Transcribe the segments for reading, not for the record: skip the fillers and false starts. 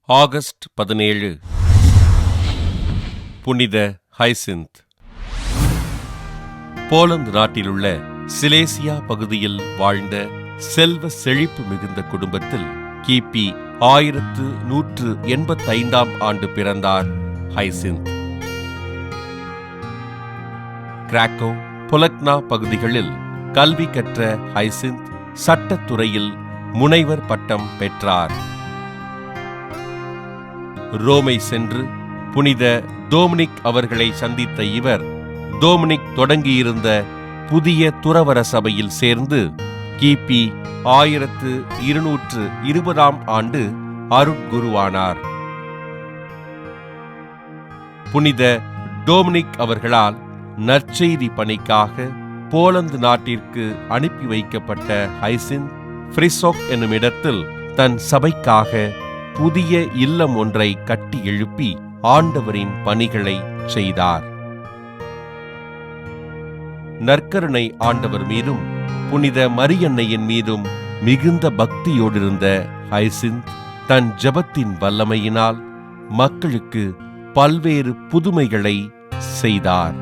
August 17 புனித ஹைசிந்த். Poland நாட்டிலுள்ள Silesia பகுதியில் வாழ்ந்த செல்வ செழிப்பு மிகுந்த குடும்பத்தில் கிபி 1185 ஆண்டு பிறந்தார் ஹைசிந்த். கிராக்கோ, பொலக்னா பகுதிகளில் கல்வி கற்ற ஹைசிந்த் சட்டத்துறையில் முனைவர் பட்டம் பெற்றார். ரோமை சென்று புனித டோமினிக் அவர்களை சந்தித்த இவர் டோமினிக் தொடங்கியிருந்த புதிய துறவற சபையில் சேர்ந்து கிபி 1220 ஆண்டு அருட்குருவானார். புனித டோமினிக் அவர்களால் நற்செய்தி பணிக்காக போலந்து நாட்டிற்கு அனுப்பி வைக்கப்பட்ட ஹைசிந்த் ஃப்ரிசோக் என்னும் இடத்தில் தன் சபைக்காக புதிய இல்லம் ஒன்றை கட்டி எழுப்பி ஆண்டவரின் பணிகளை செய்தார். நற்கருணை ஆண்டவர் மீதும் புனித மரியன்னையின் மீதும் மிகுந்த பக்தியோடிருந்த ஹைசிந்த் தன் ஜெபத்தின் வல்லமையினால் மக்களுக்கு பல்வேறு புதுமைகளை செய்தார்.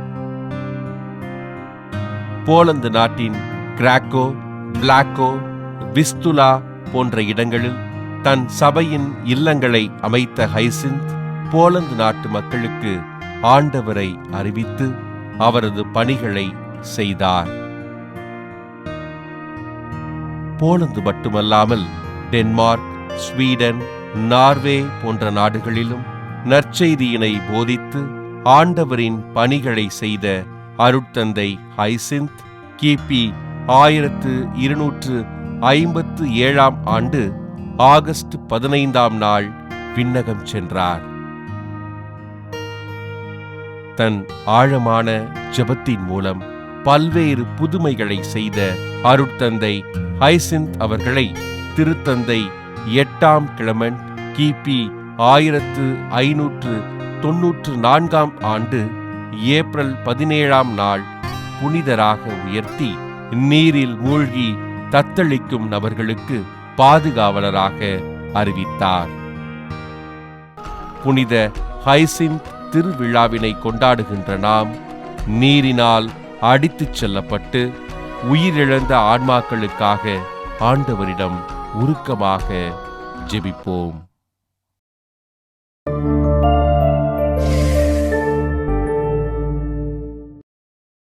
போலந்து நாட்டின் கிராக்கோ, பிளாக்கோ, விஸ்துலா போன்ற இடங்களில் தன் சபையின் இல்லங்களை அமைத்த ஹைசிந்த் போலந்து நாட்டு மக்களுக்கு ஆண்டவரை அறிவித்து அவரது பணிகளை செய்தார். போலந்து மட்டுமல்லாமல் டென்மார்க், ஸ்வீடன், நார்வே போன்ற நாடுகளிலும் நற்செய்தியினை போதித்து ஆண்டவரின் பணிகளை செய்த அருட்தந்தை ஹைசிந்த் கிபி 1257 ஆண்டு ஆகஸ்ட் 15 விண்ணகம் சென்றார். தன் ஆழமான ஜெபத்தின் மூலம் பல்வேறு புதுமைகளை செய்த அருட்தந்தை ஹைசிந்த் அவர்களை திருத்தந்தை 8 கிளமெண்ட் கிபி 1594 ஆண்டு ஏப்ரல் 17 புனிதராக உயர்த்தி நீரில் மூழ்கி தத்தளிக்கும் நபர்களுக்கு பாதுகாவலராக அறிவித்தார். புனித ஹைசிந்த் திருவிழாவினை கொண்டாடுகின்ற நாம் நீரினால் அடித்துச் செல்லப்பட்டு உயிரிழந்த ஆன்மாக்களுக்காக ஆண்டவரிடம் உருக்கமாக ஜெபிப்போம்.